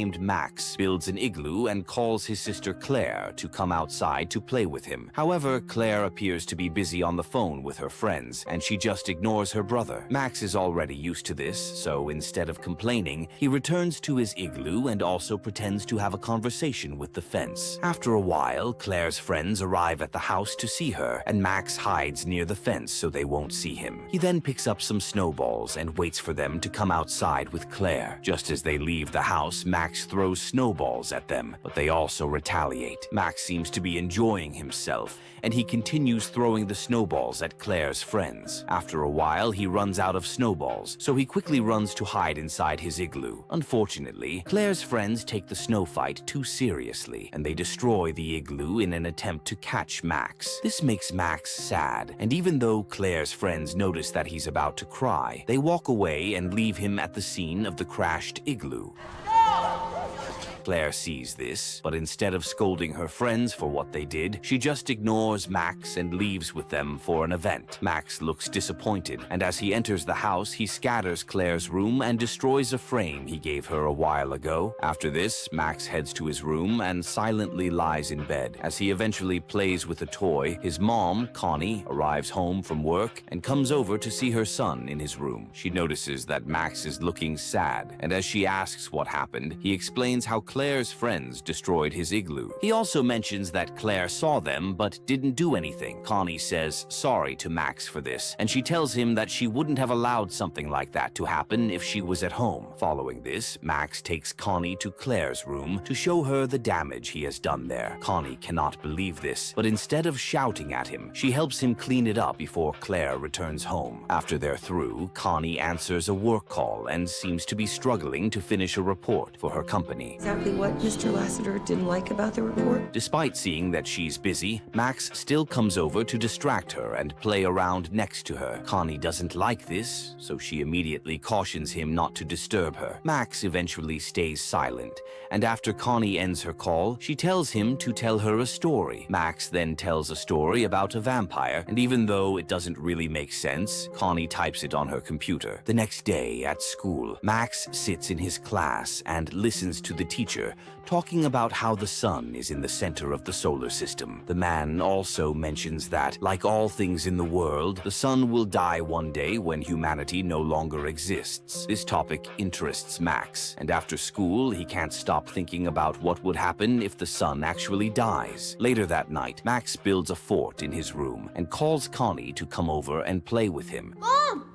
named Max builds an igloo and calls his sister Claire to come outside to play with him. However, Claire appears to be busy on the phone with her friends, and she just ignores her brother. Max is already used to this, so instead of complaining, he returns to his igloo and also pretends to have a conversation with the fence. After a while, Claire's friends arrive at the house to see her, and Max hides near the fence so they won't see him. He then picks up some snowballs and waits for them to come outside with Claire. Just as they leave the house, Max throws snowballs at them, but they also retaliate. Max seems to be enjoying himself, and he continues throwing the snowballs at Claire's friends. After a while, he runs out of snowballs, so he quickly runs to hide inside his igloo. Unfortunately, Claire's friends take the snow fight too seriously, and they destroy the igloo in an attempt to catch Max. This makes Max sad, and even though Claire's friends notice that he's about to cry, they walk away and leave him at the scene of the crashed igloo. Claire sees this, but instead of scolding her friends for what they did, she just ignores Max and leaves with them for an event. Max looks disappointed, and as he enters the house, he scatters Claire's room and destroys a frame he gave her a while ago. After this, Max heads to his room and silently lies in bed. As he eventually plays with a toy, his mom, Connie, arrives home from work and comes over to see her son in his room. She notices that Max is looking sad, and as she asks what happened, he explains how Claire's friends destroyed his igloo. He also mentions that Claire saw them but didn't do anything. Connie says sorry to Max for this, and she tells him that she wouldn't have allowed something like that to happen if she was at home. Following this, Max takes Connie to Claire's room to show her the damage he has done there. Connie cannot believe this, but instead of shouting at him, she helps him clean it up before Claire returns home. After they're through, Connie answers a work call and seems to be struggling to finish a report for her company. Exactly what Mr. Lassiter didn't like about the report? Despite seeing that she's busy, Max still comes over to distract her and play around next to her. Connie doesn't like this, so she immediately cautions him not to disturb her. Max eventually stays silent, and after Connie ends her call, she tells him to tell her a story. Max then tells a story about a vampire, and even though it doesn't really make sense, Connie types it on her computer. The next day at school, Max sits in his class and listens to the teacher talking about how the sun is in the center of the solar system. The man also mentions that, like all things in the world, the sun will die one day when humanity no longer exists. This topic interests Max, and after school, he can't stop thinking about what would happen if the sun actually dies. Later that night, Max builds a fort in his room and calls Connie to come over and play with him. Mom!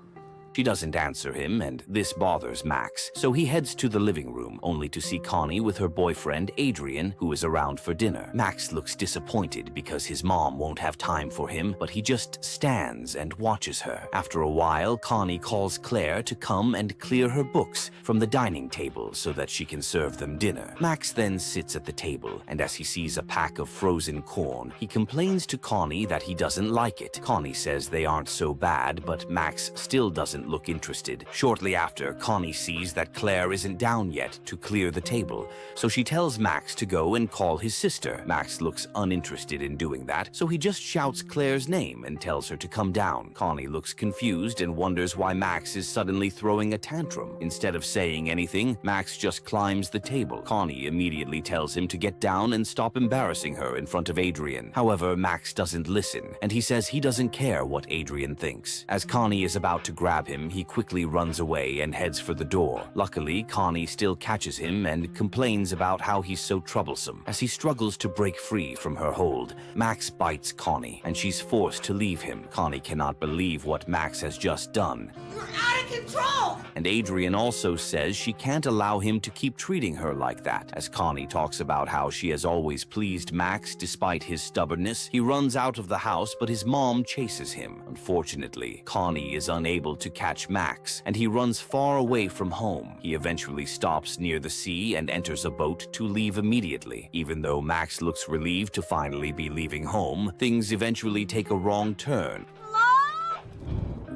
She doesn't answer him, and this bothers Max, so he heads to the living room, only to see Connie with her boyfriend, Adrian, who is around for dinner. Max looks disappointed because his mom won't have time for him, but he just stands and watches her. After a while, Connie calls Claire to come and clear her books from the dining table so that she can serve them dinner. Max then sits at the table, and as he sees a pack of frozen corn, he complains to Connie that he doesn't like it. Connie says they aren't so bad, but Max still doesn't look interested. Shortly after, Connie sees that Claire isn't down yet to clear the table, so she tells Max to go and call his sister. Max looks uninterested in doing that, so he just shouts Claire's name and tells her to come down. Connie looks confused and wonders why Max is suddenly throwing a tantrum. Instead of saying anything, Max just climbs the table. Connie immediately tells him to get down and stop embarrassing her in front of Adrian. However, Max doesn't listen, and he says he doesn't care what Adrian thinks. As Connie is about to grab him, he quickly runs away and heads for the door. Luckily, Connie still catches him and complains about how he's so troublesome. As he struggles to break free from her hold, Max bites Connie, and she's forced to leave him. Connie cannot believe what Max has just done. You're out of control! And Adrian also says she can't allow him to keep treating her like that. As Connie talks about how she has always pleased Max despite his stubbornness, he runs out of the house, but his mom chases him. Unfortunately, Connie is unable to catch Max, and he runs far away from home. He eventually stops near the sea and enters a boat to leave immediately. Even though Max looks relieved to finally be leaving home, things eventually take a wrong turn.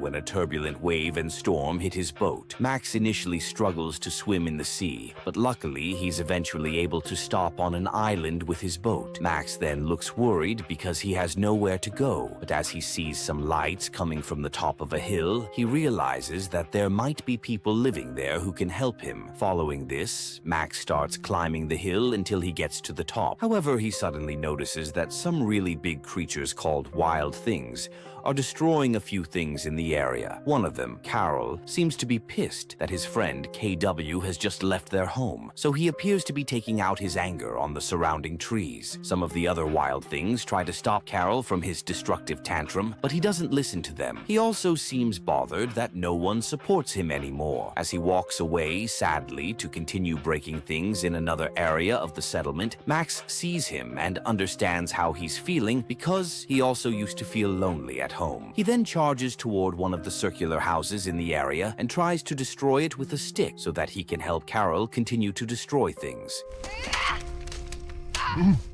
when a turbulent wave and storm hit his boat. Max initially struggles to swim in the sea, but luckily he's eventually able to stop on an island with his boat. Max then looks worried because he has nowhere to go, but as he sees some lights coming from the top of a hill, he realizes that there might be people living there who can help him. Following this, Max starts climbing the hill until he gets to the top. However, he suddenly notices that some really big creatures called wild things are destroying a few things in the area. One of them, Carol, seems to be pissed that his friend KW has just left their home, so he appears to be taking out his anger on the surrounding trees. Some of the other wild things try to stop Carol from his destructive tantrum, but he doesn't listen to them. He also seems bothered that no one supports him anymore. As he walks away sadly to continue breaking things in another area of the settlement, Max sees him and understands how he's feeling because he also used to feel lonely at home. He then charges toward one of the circular houses in the area and tries to destroy it with a stick so that he can help Carol continue to destroy things.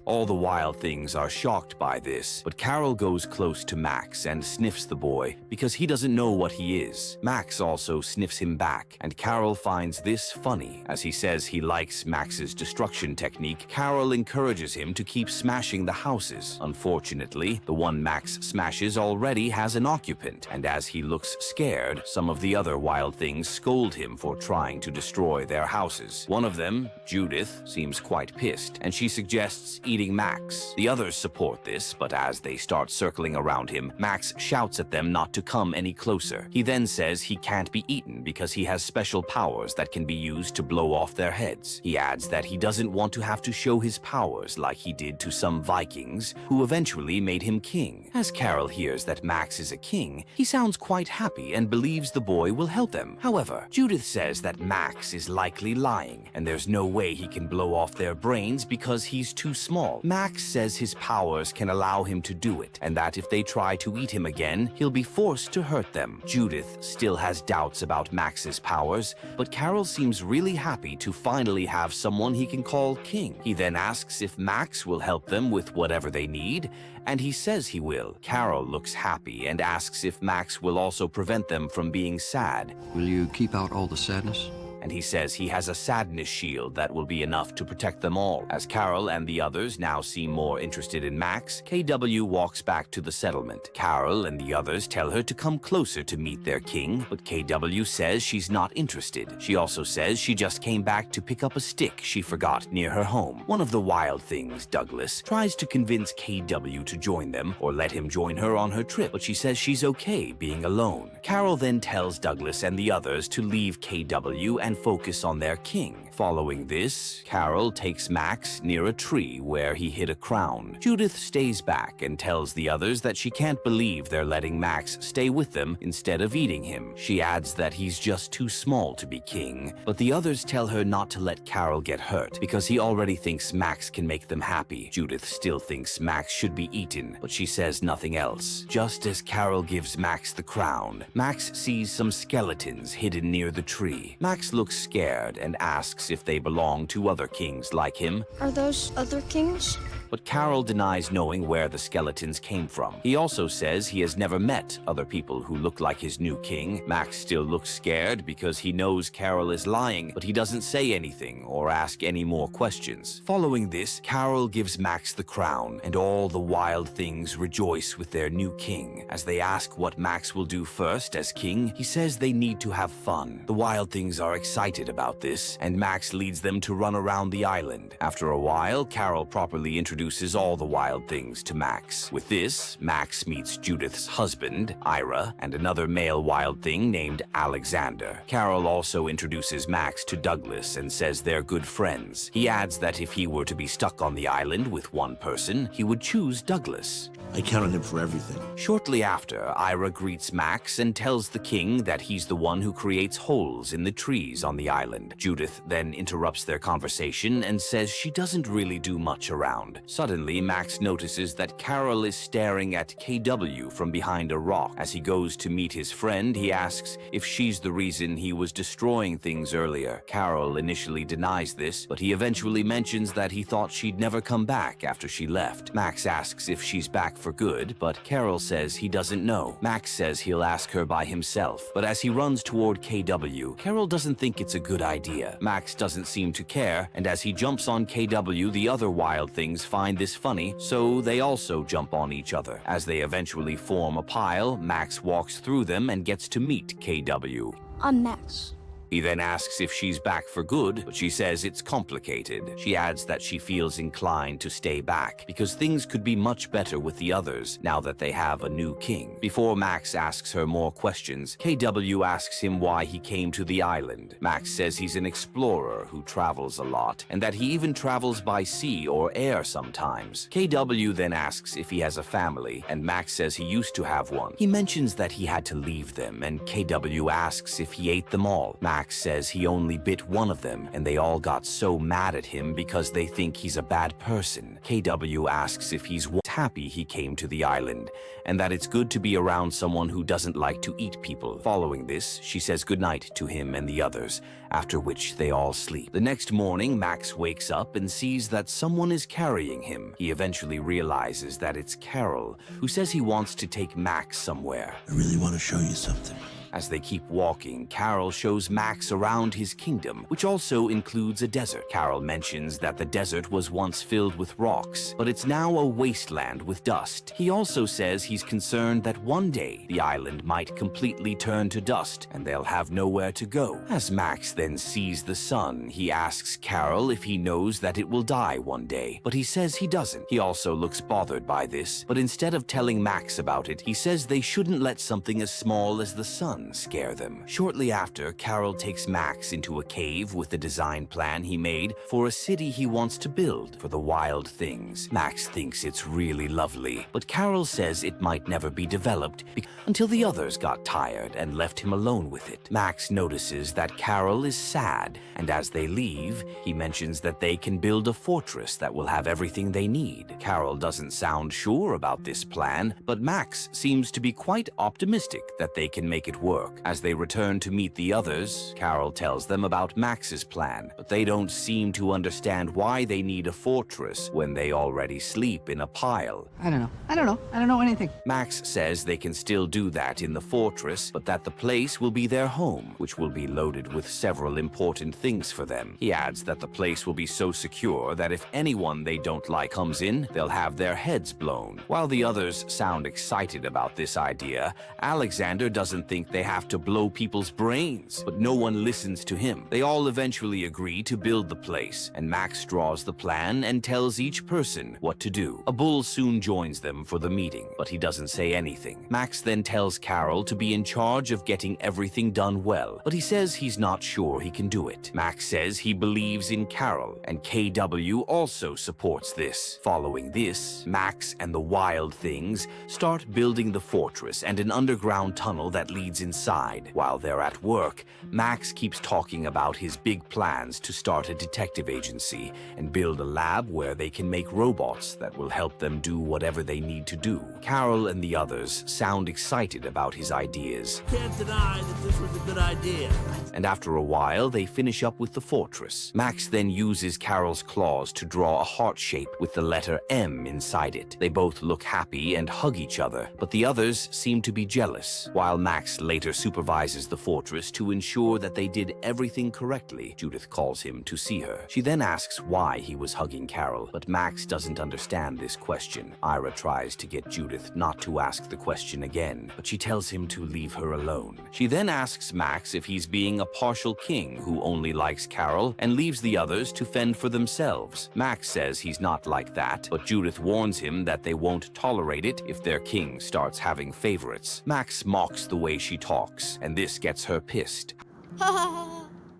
All the wild things are shocked by this, but Carol goes close to Max and sniffs the boy because he doesn't know what he is. Max also sniffs him back, and Carol finds this funny. As he says he likes Max's destruction technique, Carol encourages him to keep smashing the houses. Unfortunately, the one Max smashes already has an occupant, and as he looks scared, some of the other wild things scold him for trying to destroy their houses. One of them, Judith, seems quite pissed, and she suggests eating Max. The others support this, but as they start circling around him, Max shouts at them not to come any closer. He then says he can't be eaten because he has special powers that can be used to blow off their heads. He adds that he doesn't want to have to show his powers like he did to some Vikings who eventually made him king. As Carol hears that Max is a king, he sounds quite happy and believes the boy will help them. However, Judith says that Max is likely lying, and there's no way he can blow off their brains because he's too small. Max says his powers can allow him to do it, and that if they try to eat him again, he'll be forced to hurt them. Judith still has doubts about Max's powers, but Carol seems really happy to finally have someone he can call king. He then asks if Max will help them with whatever they need, and he says he will. Carol looks happy and asks if Max will also prevent them from being sad. Will you keep out all the sadness? And he says he has a sadness shield that will be enough to protect them all. As Carol and the others now seem more interested in Max, KW walks back to the settlement. Carol and the others tell her to come closer to meet their king, but KW says she's not interested. She also says she just came back to pick up a stick she forgot near her home. One of the wild things, Douglas, tries to convince KW to join them or let him join her on her trip, but she says she's okay being alone. Carol then tells Douglas and the others to leave KW and focus on their king. Following this, Carol takes Max near a tree where he hid a crown. Judith stays back and tells the others that she can't believe they're letting Max stay with them instead of eating him. She adds that he's just too small to be king, but the others tell her not to let Carol get hurt because he already thinks Max can make them happy. Judith still thinks Max should be eaten, but she says nothing else. Just as Carol gives Max the crown, Max sees some skeletons hidden near the tree. Max looks scared and asks if they belong to other kings like him. Are those other kings? But Carol denies knowing where the skeletons came from. He also says he has never met other people who look like his new king. Max still looks scared because he knows Carol is lying, but he doesn't say anything or ask any more questions. Following this, Carol gives Max the crown, and all the wild things rejoice with their new king. As they ask what Max will do first as king, he says they need to have fun. The wild things are excited about this, and Max leads them to run around the island. After a while, Carol properly introduces all the wild things to Max. With this, Max meets Judith's husband, Ira, and another male wild thing named Alexander. Carol also introduces Max to Douglas and says they're good friends. He adds that if he were to be stuck on the island with one person, he would choose Douglas. I count on him for everything. Shortly after, Ira greets Max and tells the king that he's the one who creates holes in the trees on the island. Judith then interrupts their conversation and says she doesn't really do much around. Suddenly, Max notices that Carol is staring at KW from behind a rock. As he goes to meet his friend, he asks if she's the reason he was destroying things earlier. Carol initially denies this, but he eventually mentions that he thought she'd never come back after she left. Max asks if she's back for good, but Carol says he doesn't know. Max says he'll ask her by himself, but as he runs toward KW, Carol doesn't think it's a good idea. Max doesn't seem to care, and as he jumps on KW, the other wild things find this funny, so they also jump on each other. As they eventually form a pile, Max walks through them and gets to meet KW. I'm Max. He then asks if she's back for good, but she says it's complicated. She adds that she feels inclined to stay back because things could be much better with the others now that they have a new king. Before Max asks her more questions, KW asks him why he came to the island. Max says he's an explorer who travels a lot and that he even travels by sea or air sometimes. KW then asks if he has a family, and Max says he used to have one. He mentions that he had to leave them, and KW asks if he ate them all. Max says he only bit one of them, and they all got so mad at him because they think he's a bad person. KW asks if he's happy he came to the island, and that it's good to be around someone who doesn't like to eat people. Following this, she says goodnight to him and the others, after which they all sleep. The next morning, Max wakes up and sees that someone is carrying him. He eventually realizes that it's Carol, who says he wants to take Max somewhere. I really want to show you something. As they keep walking, Carol shows Max around his kingdom, which also includes a desert. Carol mentions that the desert was once filled with rocks, but it's now a wasteland with dust. He also says he's concerned that one day the island might completely turn to dust and they'll have nowhere to go. As Max then sees the sun, he asks Carol if he knows that it will die one day, but he says he doesn't. He also looks bothered by this, but instead of telling Max about it, he says they shouldn't let something as small as the sun scare them. Shortly after, Carol takes Max into a cave with the design plan he made for a city he wants to build for the wild things. Max thinks it's really lovely, but Carol says it might never be developed until the others got tired and left him alone with it. Max notices that Carol is sad, and as they leave, he mentions that they can build a fortress that will have everything they need. Carol doesn't sound sure about this plan, but Max seems to be quite optimistic that they can make it work. As they return to meet the others, Carol tells them about Max's plan, but they don't seem to understand why they need a fortress when they already sleep in a pile. I don't know anything. Max says they can still do that in the fortress, but that the place will be their home, which will be loaded with several important things for them. He adds that the place will be so secure that if anyone they don't like comes in, they'll have their heads blown. While the others sound excited about this idea, Alexander doesn't think they have to blow people's brains, but no one listens to him. They all eventually agree to build the place, and Max draws the plan and tells each person what to do. A bull soon joins them for the meeting, but he doesn't say anything. Max then tells Carol to be in charge of getting everything done well, but he says he's not sure he can do it. Max says he believes in Carol, and KW also supports this. Following this, Max and the wild things start building the fortress and an underground tunnel that leads inside. While they're at work, Max keeps talking about his big plans to start a detective agency and build a lab where they can make robots that will help them do whatever they need to do. Carol and the others sound excited about his ideas. Can't deny that this was a good idea. And after a while, they finish up with the fortress. Max then uses Carol's claws to draw a heart shape with the letter M inside it. They both look happy and hug each other, but the others seem to be jealous. While Max later supervises the fortress to ensure that they did everything correctly, Judith calls him to see her. She then asks why he was hugging Carol, but Max doesn't understand this question. Ira tries to get Judith not to ask the question again, but she tells him to leave her alone. She then asks Max if he's being a partial king who only likes Carol and leaves the others to fend for themselves. Max says he's not like that, but Judith warns him that they won't tolerate it if their king starts having favorites. Max mocks the way she talks, and this gets her pissed.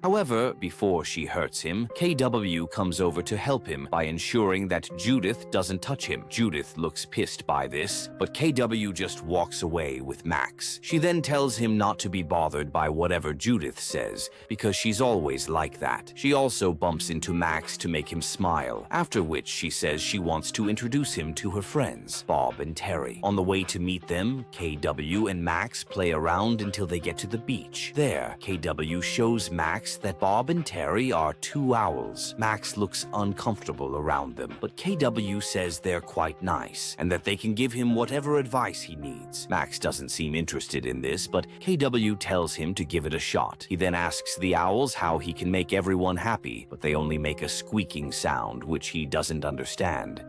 However, before she hurts him, KW comes over to help him by ensuring that Judith doesn't touch him. Judith looks pissed by this, but KW just walks away with Max. She then tells him not to be bothered by whatever Judith says, because she's always like that. She also bumps into Max to make him smile, after which she says she wants to introduce him to her friends, Bob and Terry. On the way to meet them, KW and Max play around until they get to the beach. There, KW shows Max that Bob and Terry are two owls. Max looks uncomfortable around them, but KW says they're quite nice and that they can give him whatever advice he needs. Max doesn't seem interested in this, but KW tells him to give it a shot. He then asks the owls how he can make everyone happy, but they only make a squeaking sound, which he doesn't understand.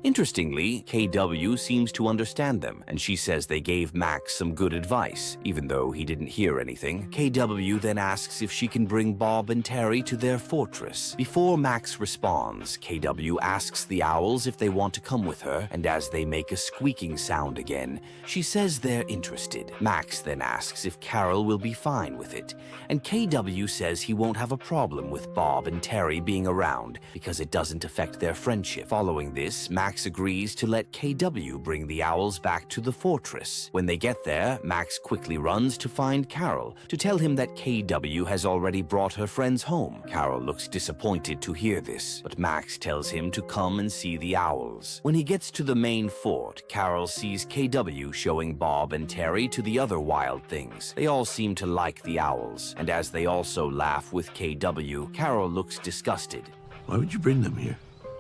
Interestingly, KW seems to understand them, and she says they gave Max some good advice, even though he didn't hear anything. KW then asks if she can bring Bob and Terry to their fortress. Before Max responds, KW asks the owls if they want to come with her, and as they make a squeaking sound again, she says they're interested. Max then asks if Carol will be fine with it, and KW says he won't have a problem with Bob and Terry being around because it doesn't affect their friendship. Following this, Max agrees to let KW bring the owls back to the fortress. When they get there, Max quickly runs to find Carol to tell him that KW has already brought her friends home. Carol looks disappointed to hear this, but Max tells him to come and see the owls. When he gets to the main fort, Carol sees KW showing Bob and Terry to the other wild things. They all seem to like the owls, and as they also laugh with KW, Carol looks disgusted. Why would you bring them here?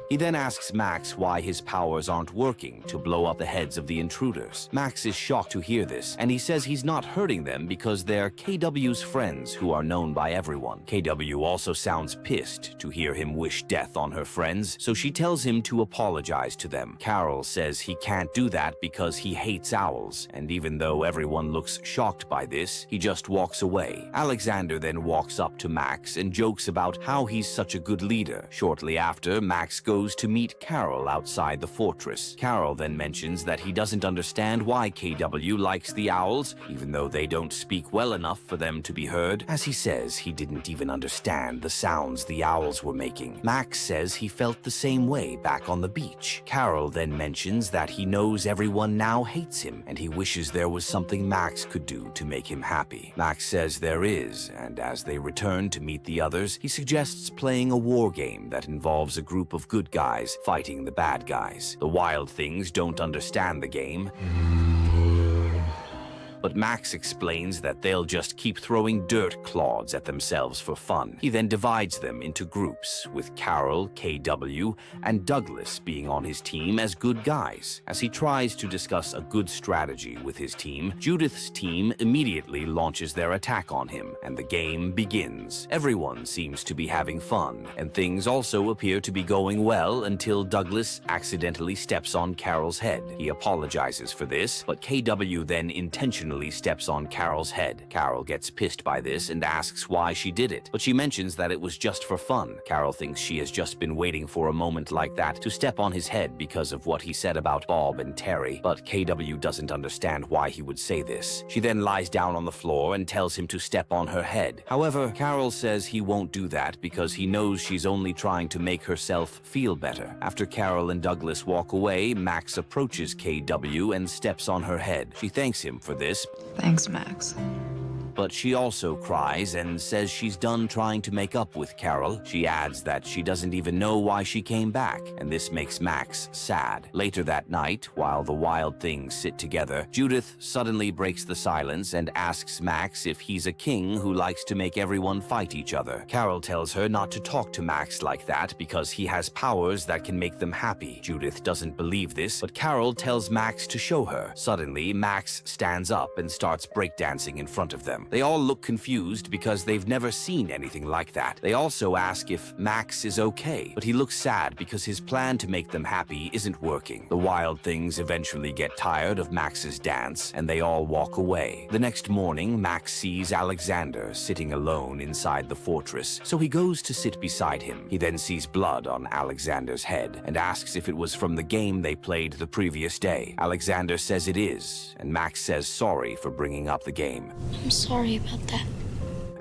He then asks Max why his powers aren't working to blow up the heads of the intruders. Max is shocked to hear this, and he says he's not hurting them because they're KW's friends who are known by everyone. KW also sounds pissed to hear him wish death on her friends, so she tells him to apologize to them. Carol says he can't do that because he hates owls, and even though everyone looks shocked by this, he just walks away. Alexander then walks up to Max and jokes about how he's such a good leader. Shortly after, Max goes to meet Carol outside the fortress. Carol then mentions that he doesn't understand why KW likes the owls, even though they don't speak well enough for them to be heard, as he says he didn't even understand the sounds the owls were making. Max says he felt the same way back on the beach. Carol then mentions that he knows everyone now hates him, and he wishes there was something Max could do to make him happy. Max says there is, and as they return to meet the others, he suggests playing a war game that involves a group of good guys fighting the bad guys. The wild things don't understand the game, but Max explains that they'll just keep throwing dirt clods at themselves for fun. He then divides them into groups, with Carol, KW, and Douglas being on his team as good guys. As he tries to discuss a good strategy with his team, Judith's team immediately launches their attack on him, and the game begins. Everyone seems to be having fun, and things also appear to be going well until Douglas accidentally steps on Carol's head. He apologizes for this, but KW then intentionally steps on Carol's head. Carol gets pissed by this and asks why she did it, but she mentions that it was just for fun. Carol thinks she has just been waiting for a moment like that to step on his head because of what he said about Bob and Terry, but KW doesn't understand why he would say this. She then lies down on the floor and tells him to step on her head. However, Carol says he won't do that because he knows she's only trying to make herself feel better. After Carol and Douglas walk away, Max approaches KW and steps on her head. She thanks him for this, Thanks, Max. but she also cries and says she's done trying to make up with Carol. She adds that she doesn't even know why she came back, and this makes Max sad. Later that night, while the wild things sit together, Judith suddenly breaks the silence and asks Max if he's a king who likes to make everyone fight each other. Carol tells her not to talk to Max like that because he has powers that can make them happy. Judith doesn't believe this, but Carol tells Max to show her. Suddenly, Max stands up and starts breakdancing in front of them. They all look confused because they've never seen anything like that. They also ask if Max is okay, but he looks sad because his plan to make them happy isn't working. The wild things eventually get tired of Max's dance, and they all walk away. The next morning, Max sees Alexander sitting alone inside the fortress, so he goes to sit beside him. He then sees blood on Alexander's head and asks if it was from the game they played the previous day. Alexander says it is, and Max says sorry for bringing up the game. I'm sorry about that.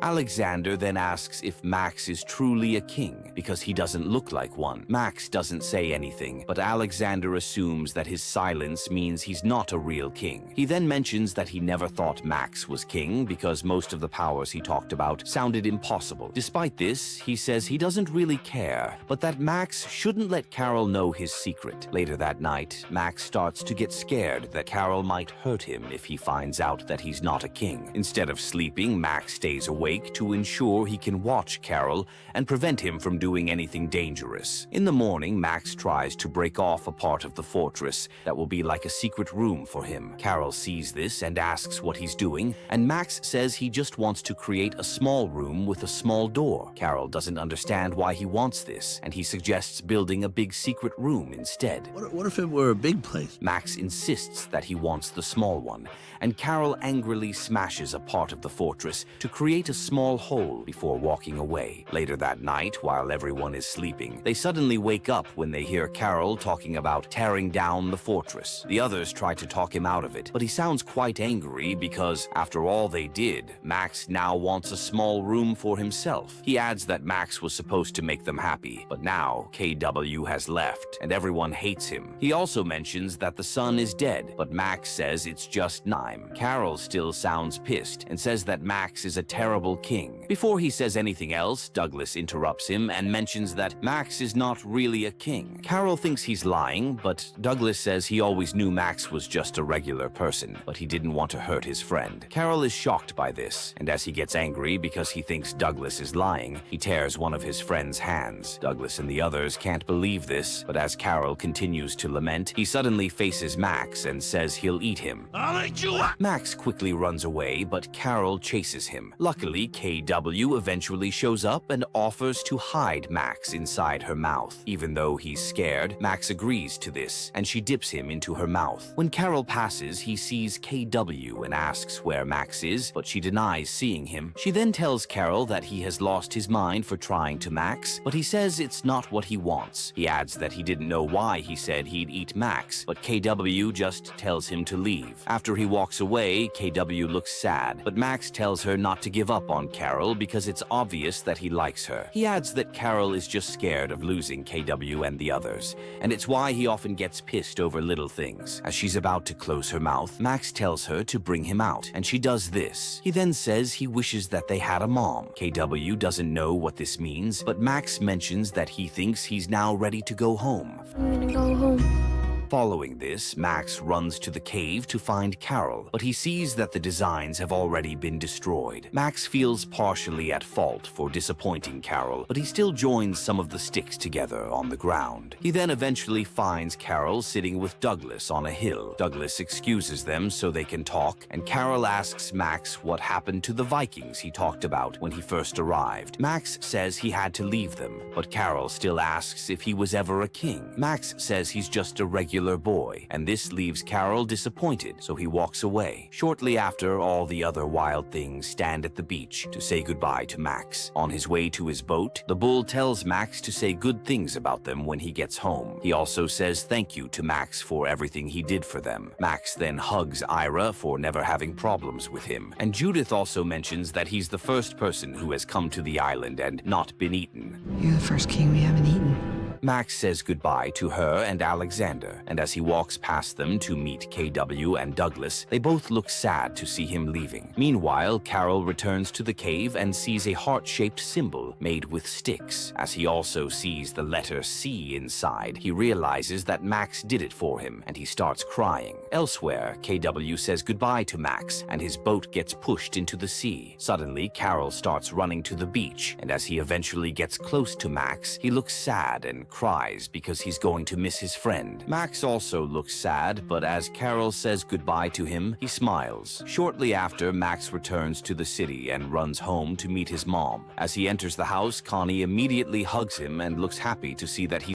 Alexander then asks if Max is truly a king because he doesn't look like one. Max doesn't say anything, but Alexander assumes that his silence means he's not a real king. He then mentions that he never thought Max was king because most of the powers he talked about sounded impossible. Despite this, he says he doesn't really care, but that Max shouldn't let Carol know his secret. Later that night, Max starts to get scared that Carol might hurt him if he finds out that he's not a king. Instead of sleeping, Max stays awake to ensure he can watch Carol and prevent him from doing anything dangerous. In the morning, Max tries to break off a part of the fortress that will be like a secret room for him. Carol sees this and asks what he's doing, and Max says he just wants to create a small room with a small door. Carol doesn't understand why he wants this, and he suggests building a big secret room instead. What if it were a big place? Max insists that he wants the small one, and Carol angrily smashes a part of the fortress to create a small hole before walking away. Later that night, while everyone is sleeping, they suddenly wake up when they hear Carol talking about tearing down the fortress. The others try to talk him out of it, but he sounds quite angry because, after all they did, Max now wants a small room for himself. He adds that Max was supposed to make them happy, but now KW has left, and everyone hates him. He also mentions that the sun is dead, but Max says it's just time. Carol still sounds pissed and says that Max is a terrible king. Before he says anything else, Douglas interrupts him and mentions that Max is not really a king. Carol thinks he's lying, but Douglas says he always knew Max was just a regular person, but he didn't want to hurt his friend. Carol is shocked by this, and as he gets angry because he thinks Douglas is lying, he tears one of his friend's hands. Douglas and the others can't believe this, but as Carol continues to lament, he suddenly faces Max and says he'll eat him. I'll eat you up! Max quickly runs away, but Carol chases him. Luckily, KW eventually shows up and offers to hide Max inside her mouth. Even though he's scared, Max agrees to this, and she dips him into her mouth. When Carol passes, he sees KW and asks where Max is, but she denies seeing him. She then tells Carol that he has lost his mind for trying to Max, but he says it's not what he wants. He adds that he didn't know why he said he'd eat Max, but KW just tells him to leave. After he walks away, KW looks sad, but Max tells her not to give up on Carol because it's obvious that he likes her. He adds that Carol is just scared of losing KW and the others, and it's why he often gets pissed over little things. As she's about to close her mouth, Max tells her to bring him out, and she does this. He then says he wishes that they had a mom. KW doesn't know what this means, but Max mentions that he thinks he's now ready to go home. I'm gonna go home. Following this, Max runs to the cave to find Carol, but he sees that the designs have already been destroyed. Max feels partially at fault for disappointing Carol, but he still joins some of the sticks together on the ground. He then eventually finds Carol sitting with Douglas on a hill. Douglas excuses them so they can talk, and Carol asks Max what happened to the Vikings he talked about when he first arrived. Max says he had to leave them, but Carol still asks if he was ever a king. Max says he's just a regular boy, and this leaves Carol disappointed, so he walks away. Shortly after, all the other wild things stand at the beach to say goodbye to Max. On his way to his boat, the bull tells Max to say good things about them when he gets home. He also says thank you to Max for everything he did for them. Max then hugs Ira for never having problems with him, and Judith also mentions that he's the first person who has come to the island and not been eaten. You're the first king we haven't eaten. Max says goodbye to her and Alexander, and as he walks past them to meet KW and Douglas, they both look sad to see him leaving. Meanwhile, Carol returns to the cave and sees a heart-shaped symbol made with sticks. As he also sees the letter C inside, he realizes that Max did it for him, and he starts crying. Elsewhere, KW says goodbye to Max, and his boat gets pushed into the sea. Suddenly, Carol starts running to the beach, and as he eventually gets close to Max, he looks sad and cries because he's going to miss his friend. Max also looks sad, but as Carol says goodbye to him, he smiles. Shortly after, Max returns to the city and runs home to meet his mom. As he enters the house, Connie immediately hugs him and looks happy to see that he's